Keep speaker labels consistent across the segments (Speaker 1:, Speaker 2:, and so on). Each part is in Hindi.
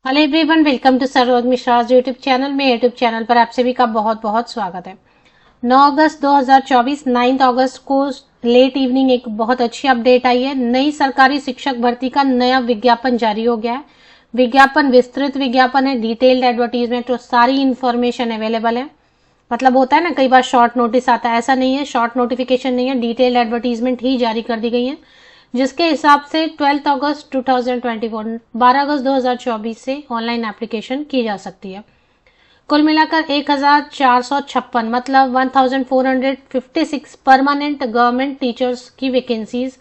Speaker 1: Hello everyone, welcome to Saroj Mishra YouTube channel में। यूट्यूब चैनल पर आप सभी का बहुत बहुत स्वागत है। 9 अगस्त 2024 9 अगस्त को लेट इवनिंग एक बहुत अच्छी अपडेट आई है। नई सरकारी शिक्षक भर्ती का नया विज्ञापन जारी हो गया है। विज्ञापन विस्तृत विज्ञापन है, डिटेल्ड एडवर्टीजमेंट, तो सारी इंफॉर्मेशन अवेलेबल है। मतलब होता है ना, कई बार शॉर्ट नोटिस आता है, ऐसा नहीं है, शॉर्ट नोटिफिकेशन नहीं है, डिटेल्ड एडवर्टीजमेंट ही जारी कर दी गई है, जिसके हिसाब से 12 अगस्त 2024 12 अगस्त 2024 से ऑनलाइन एप्लीकेशन की जा सकती है। कुल मिलाकर 1456 मतलब 1456 परमानेंट गवर्नमेंट टीचर्स की वैकेंसीज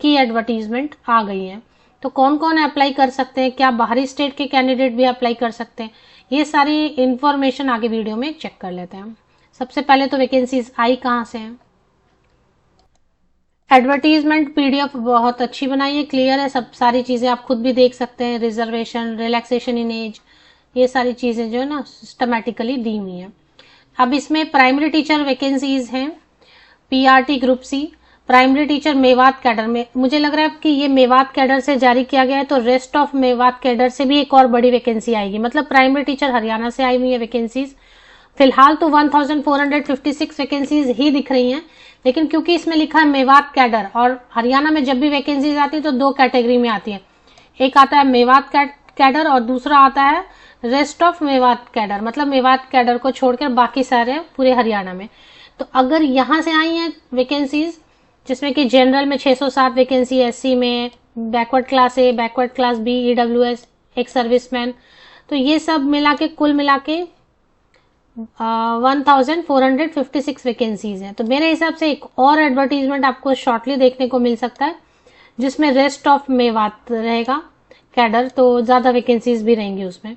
Speaker 1: की एडवर्टीजमेंट आ गई है। तो कौन कौन अप्लाई कर सकते हैं, क्या बाहरी स्टेट के कैंडिडेट भी अप्लाई कर सकते हैं, ये सारी इंफॉर्मेशन आगे वीडियो में चेक कर लेते हैं। सबसे पहले तो वैकेंसीज आई कहाँ से हैं। एडवर्टीजमेंट पीडीएफ बहुत अच्छी बनाई है, क्लियर है, सब सारी चीजें आप खुद भी देख सकते हैं। रिजर्वेशन, रिलैक्सेशन इन एज, ये सारी चीजें जो है ना सिस्टमैटिकली दी हुई है। अब इसमें प्राइमरी टीचर वैकेंसीज हैं, PRT group C, primary teacher Mewat cadre में। मुझे लग रहा है कि ये मेवात कैडर से जारी किया गया है, तो रेस्ट ऑफ मेवात कैडर से भी एक और बड़ी वैकेंसी आएगी। मतलब प्राइमरी टीचर हरियाणा से आई हुई है वैकेंसीज। फिलहाल तो 1456 वैकेंसीज ही दिख रही हैं, लेकिन क्योंकि इसमें लिखा है मेवात कैडर, और हरियाणा में जब भी वैकेंसीज आती है तो दो कैटेगरी में आती है, एक आता है मेवात कैडर और दूसरा आता है रेस्ट ऑफ मेवात कैडर। मतलब मेवात कैडर को छोड़कर बाकी सारे पूरे हरियाणा में। तो अगर यहाँ से आई हैं वैकेंसीज, जिसमें कि जनरल में 607 वैकेंसी, एससी में, backward class A, backward class B, EWS, ex serviceman, तो ये सब मिला के कुल मिला के 1456 वैकेंसीज हैं। तो मेरे हिसाब से एक और एडवर्टीजमेंट आपको शॉर्टली देखने को मिल सकता है, जिसमें रेस्ट ऑफ मेवात रहेगा कैडर, तो ज्यादा वैकेंसीज भी रहेंगी उसमें।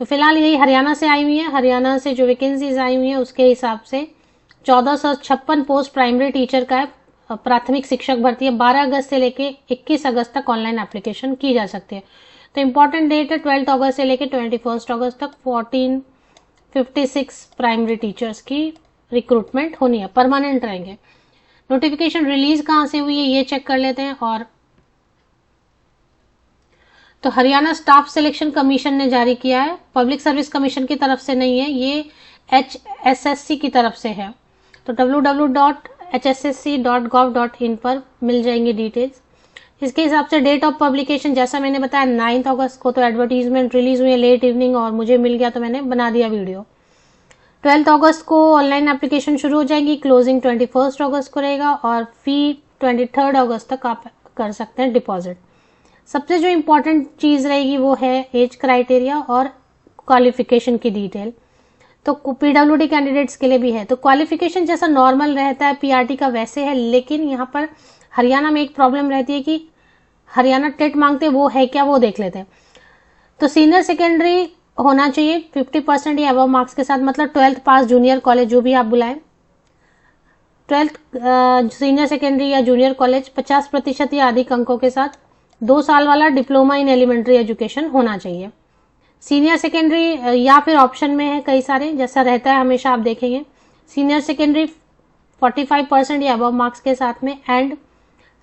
Speaker 1: तो फिलहाल यही हरियाणा से आई हुई है। हरियाणा से जो वैकेंसीज आई हुई है उसके हिसाब से 1456 पोस्ट प्राइमरी टीचर का है, प्राथमिक शिक्षक भर्ती है। 12 अगस्त से लेके 21 अगस्त तक ऑनलाइन एप्लीकेशन की जा सकती है। तो इंपॉर्टेंट डेट है 12 अगस्त से लेके 21 अगस्त तक 1456 प्राइमरी टीचर्स की रिक्रूटमेंट होनी है, परमानेंट रहेंगे। नोटिफिकेशन रिलीज कहां से हुई है ये चेक कर लेते हैं। और तो हरियाणा स्टाफ सिलेक्शन कमीशन ने जारी किया है, पब्लिक सर्विस कमीशन की तरफ से नहीं है, ये HSSC की तरफ से है। तो www.hssc.gov.in पर मिल जाएंगी डिटेल्स। इसके हिसाब से डेट ऑफ पब्लिकेशन जैसा मैंने बताया 9 अगस्त को, तो एडवर्टीजमेंट रिलीज हुई है लेट इवनिंग और मुझे मिल गया तो मैंने बना दिया वीडियो। 12 अगस्त को ऑनलाइन एप्लीकेशन शुरू हो जाएगी, क्लोजिंग 21 अगस्त को रहेगा और फी 23 अगस्त तक आप कर सकते हैं डिपॉजिट। सबसे जो इम्पोर्टेंट चीज रहेगी वो है एज क्राइटेरिया और क्वालिफिकेशन की डिटेल। तो पीडब्ल्यूडी कैंडिडेट्स के लिए भी है। तो क्वालिफिकेशन जैसा नॉर्मल रहता है पीआरटी का वैसे है, लेकिन यहाँ पर हरियाणा में एक प्रॉब्लम रहती है कि हरियाणा टेट मांगते वो है क्या, वो देख लेते हैं। तो सीनियर सेकेंडरी होना चाहिए 50% या अबव मार्क्स के साथ, मतलब 12th पास, जूनियर कॉलेज जो भी आप बुलाएं। 12th सीनियर सेकेंडरी या जूनियर कॉलेज 50% या अधिक अंकों के साथ 2 साल वाला डिप्लोमा इन एलिमेंट्री एजुकेशन होना चाहिए। सीनियर सेकेंडरी या फिर ऑप्शन में है कई सारे, जैसा रहता है हमेशा आप देखेंगे। सीनियर सेकेंडरी 45% या अबव मार्क्स के साथ में, एंड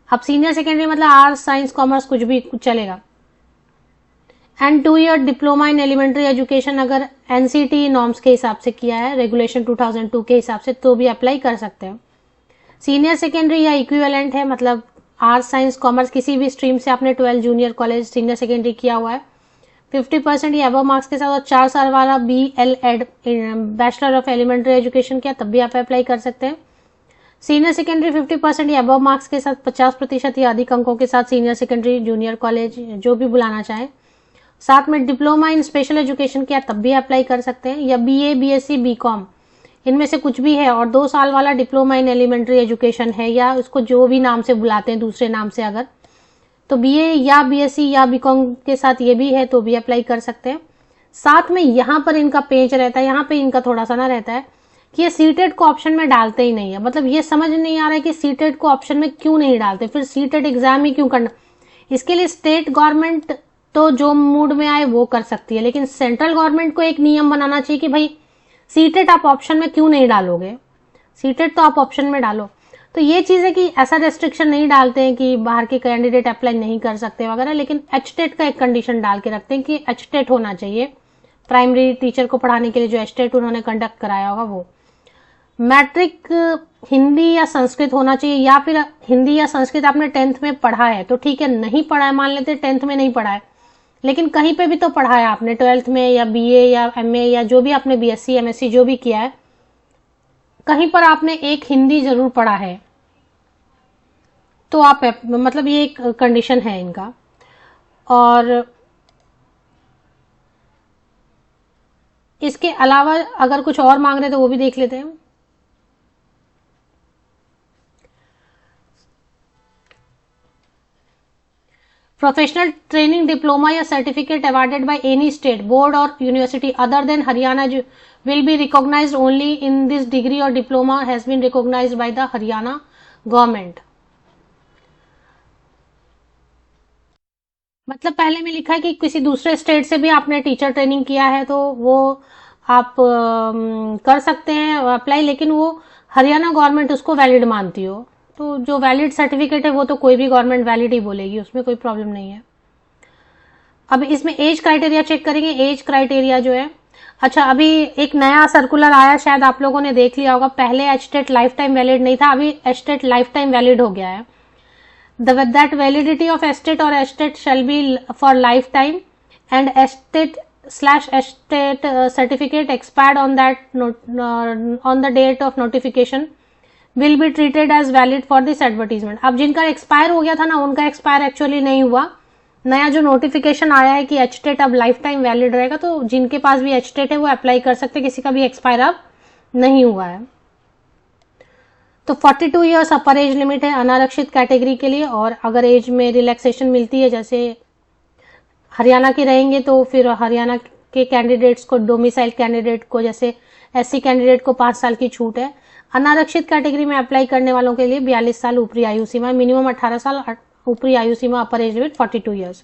Speaker 1: अब सीनियर सेकेंडरी मतलब आर्ट्स, साइंस, कॉमर्स कुछ भी चलेगा। And 2 year diploma in elementary education अगर एनसीटी नॉर्म्स के हिसाब से किया है, रेगुलेशन 2002 के हिसाब से, तो भी अप्लाई कर सकते हैं। सीनियर सेकेंडरी या इक्विवेलेंट है, मतलब आर्ट्स, साइंस, कॉमर्स किसी भी स्ट्रीम से आपने 12 जूनियर कॉलेज सीनियर सेकेंडरी किया हुआ है 50% या अबव मार्क्स के साथ, और 4 साल वाला BLEd bachelor of elementary education किया, तब भी आप अप्लाई कर सकते हैं। सीनियर सेकेंडरी 50% या अबव मार्क्स के साथ 50% या अधिक अंकों के साथ सीनियर सेकेंडरी, जूनियर कॉलेज जो भी बुलाना चाहे, साथ में डिप्लोमा इन स्पेशल एजुकेशन किया, तब भी अप्लाई कर सकते हैं। या BA, BSc, BCom इनमें से कुछ भी है और 2 साल वाला डिप्लोमा इन एलिमेंट्री एजुकेशन है, या उसको जो भी नाम से बुलाते हैं दूसरे नाम से, अगर तो BA या BSc या BCom के साथ ये भी है तो भी अप्लाई कर सकते हैं। साथ में यहाँ पर इनका पेज रहता है, यहाँ पे इनका थोड़ा सा ना रहता है कि ये सीटेट को ऑप्शन में डालते ही नहीं है। मतलब ये समझ नहीं आ रहा है कि सीटेट को ऑप्शन में क्यों नहीं डालते, फिर सीटेट एग्जाम ही क्यों करना। इसके लिए स्टेट गवर्नमेंट तो जो मूड में आए वो कर सकती है, लेकिन सेंट्रल गवर्नमेंट को एक नियम बनाना चाहिए कि भाई सीटेट आप ऑप्शन में क्यों नहीं डालोगे, सीटेट तो आप ऑप्शन में डालो। तो ये चीज़ है कि ऐसा रेस्ट्रिक्शन नहीं डालते हैं कि बाहर के कैंडिडेट अप्लाई नहीं कर सकते वगैरह, लेकिन एचटेट का एक कंडीशन डाल के रखते हैं कि एचटेट होना चाहिए प्राइमरी टीचर को पढ़ाने के लिए, जो एचटेट उन्होंने कंडक्ट कराया होगा वो। मैट्रिक हिंदी या संस्कृत होना चाहिए, या फिर हिंदी या संस्कृत आपने 10th में पढ़ा है तो ठीक है, नहीं पढ़ा है मान लेते 10th में नहीं पढ़ा है, लेकिन कहीं पे भी तो पढ़ा है आपने 12th में या बीए या एमए या जो भी आपने बीएससी एमएससी जो भी किया है, कहीं पर आपने एक हिंदी जरूर पढ़ा है, तो आप मतलब ये एक कंडीशन है इनका। और इसके अलावा अगर कुछ और मांग रहे तो वो भी देख लेते हैं। प्रोफेशनल ट्रेनिंग डिप्लोमा या certificate awarded by any state board और university other than Haryana will be recognized only in this degree or diploma has been recognized by the Haryana government। मतलब पहले में लिखा है कि किसी दूसरे स्टेट से भी आपने टीचर ट्रेनिंग किया है तो वो आप कर सकते हैं अप्लाई, लेकिन वो हरियाणा गवर्नमेंट उसको वैलिड मानती हो, तो जो वैलिड सर्टिफिकेट है वो तो कोई भी गवर्नमेंट वैलिड ही बोलेगी, उसमें कोई प्रॉब्लम नहीं है। अब इसमें एज क्राइटेरिया चेक करेंगे। एज क्राइटेरिया जो है, अच्छा अभी एक नया सर्कुलर आया, शायद आप लोगों ने देख लिया होगा, पहले एचटेट लाइफ टाइम वैलिड नहीं था, अभी एचटेट लाइफ टाइम वैलिड हो गया है। दैट वैलिडिटी ऑफ एचटेट और HTET shall be for lifetime and HTET HTET certificate expired on the date of notification will be treated as valid for this advertisement. अब जिनका एक्सपायर हो गया था ना, उनका एक्सपायर एक्चुअली नहीं हुआ, नया जो नोटिफिकेशन आया है कि एचटेट अब लाइफ टाइम वैलिड रहेगा, तो जिनके पास भी एचटेट है वो अप्लाई कर सकते हैं, किसी का भी एक्सपायर अब नहीं हुआ है। तो 42 ईयर्स अपर एज लिमिट है अनारक्षित कैटेगरी के लिए, और अगर एज में रिलैक्सेशन मिलती है, जैसे हरियाणा के रहेंगे तो फिर हरियाणा के कैंडिडेट्स को, डोमिसाइल कैंडिडेट को, जैसे एससी कैंडिडेट को 5 साल की छूट है। अनारक्षित कैटेगरी में अप्लाई करने वालों के लिए 42 साल ऊपरी आयु सीमा, मिनिमम 18 साल ऊपरी आयु सीमा, upper age limit 42 years.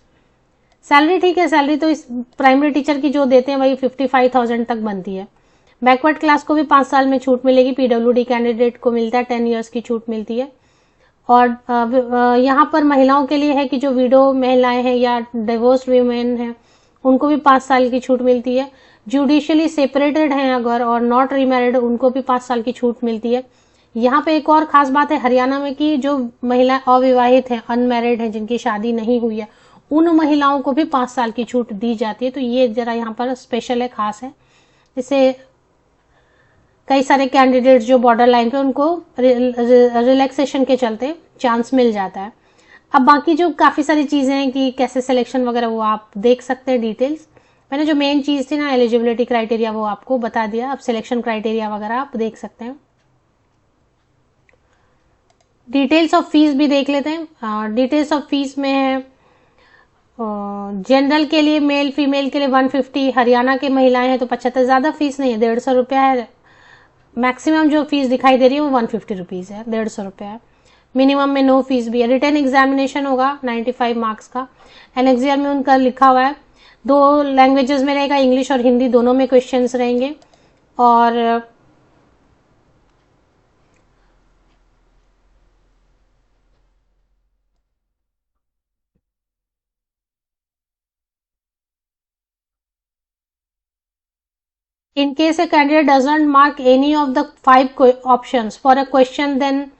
Speaker 1: Salary ठीक है, सैलरी तो इस प्राइमरी टीचर की जो देते हैं वही 55,000 तक बनती है। बैकवर्ड क्लास को भी 5 साल में छूट मिलेगी, पीडब्ल्यूडी कैंडिडेट को मिलता है 10 ईयर्स की छूट मिलती है। और यहाँ पर महिलाओं के लिए है कि जो विडो महिलाएं हैं या डिवोर्स वीमेन हैं, उनको भी 5 साल की छूट मिलती है। जुडिशियली सेपरेटेड हैं अगर और नॉट रीमैरिड, उनको भी 5 साल की छूट मिलती है। यहाँ पे एक और खास बात है हरियाणा में कि जो महिला अविवाहित हैं, अनमैरिड हैं, जिनकी शादी नहीं हुई है, उन महिलाओं को भी 5 साल की छूट दी जाती है। तो ये जरा यहाँ पर स्पेशल है, खास है। इससे कई सारे कैंडिडेट्स जो बॉर्डर लाइन पे, उनको रिलैक्सेशन के चलते चांस मिल जाता है। अब बाकी जो काफी सारी चीजें हैं कि कैसे सिलेक्शन वगैरह, वो आप देख सकते हैं डिटेल्स। मैंने जो मेन चीज थी ना, एलिजिबिलिटी क्राइटेरिया, वो आपको बता दिया। अब सिलेक्शन क्राइटेरिया वगैरह आप देख सकते हैं। डिटेल्स ऑफ फीस भी देख लेते हैं। डिटेल्स ऑफ फीस में है जनरल के लिए मेल फीमेल के लिए 150, हरियाणा के महिलाएं हैं तो 75, ज्यादा फीस नहीं है, 150 रुपया है। मैक्सिमम जो फीस दिखाई दे रही है वो 150 रुपीज है, 150 रुपया है। मिनिमम में नो फीस भी है। रिटर्न एग्जामिनेशन होगा 95 मार्क्स का। एनेक्सियर में उनका लिखा हुआ है 2 लैंग्वेजेस में रहेगा, इंग्लिश और हिंदी दोनों में क्वेश्चंस रहेंगे। और in case a candidate does not mark any of the 5 options for a question, then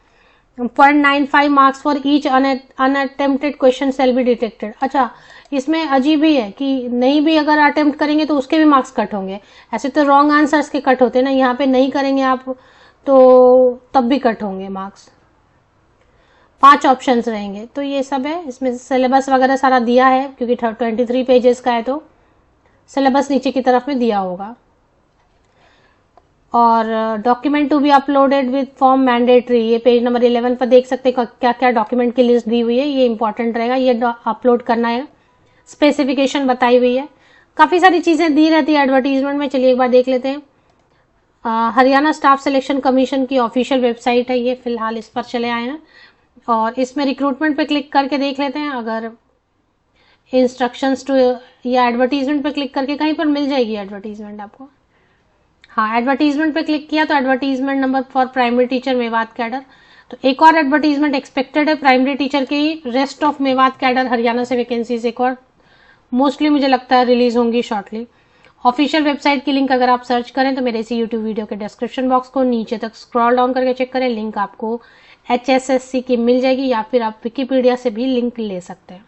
Speaker 1: 0.95 marks for each unattempted question shall be deducted। अच्छा, इसमें अजीब ही है कि नहीं भी अगर अटेम्प्ट करेंगे तो उसके भी मार्क्स कट होंगे। ऐसे तो रॉन्ग आंसर्स के कट होते हैं ना, यहाँ पे नहीं करेंगे आप तो तब भी कट होंगे मार्क्स। 5 ऑप्शंस रहेंगे। तो ये सब है, इसमें सिलेबस वगैरह सारा दिया है, क्योंकि 23 पेजेस का है तो सिलेबस नीचे की तरफ में दिया होगा। और document to be uploaded with form mandatory, ये पेज नंबर 11 पर देख सकते हैं क्या क्या डॉक्यूमेंट की लिस्ट दी हुई है। ये इंपॉर्टेंट रहेगा, ये अपलोड करना है। स्पेसिफिकेशन बताई हुई है, काफी सारी चीजें दी रहती है एडवर्टीजमेंट में। चलिए एक बार देख लेते हैं। हरियाणा स्टाफ सिलेक्शन कमीशन की ऑफिशियल वेबसाइट है ये, फिलहाल इस पर चले आए हैं। और इसमें रिक्रूटमेंट पे क्लिक करके देख लेते हैं। अगर इंस्ट्रक्शंस टू या एडवर्टीजमेंट पे क्लिक करके कहीं पर मिल जाएगी एडवर्टीजमेंट आपको। हाँ, एडवर्टीजमेंट पे क्लिक किया तो advertisement number for primary teacher Mewat cadre. तो एक और एडवर्टीजमेंट एक्सपेक्टेड है प्राइमरी टीचर की, rest of Mewat cadre Haryana से वैकेंसीज एक और मोस्टली मुझे लगता है रिलीज होंगी शॉर्टली। ऑफिशियल वेबसाइट की लिंक अगर आप सर्च करें तो मेरे इसी यूट्यूब वीडियो के डिस्क्रिप्शन बॉक्स को नीचे तक स्क्रॉल डाउन करके चेक करें, लिंक आपको HSSC की मिल जाएगी, या फिर आप विकिपीडिया से भी लिंक ले सकते हैं।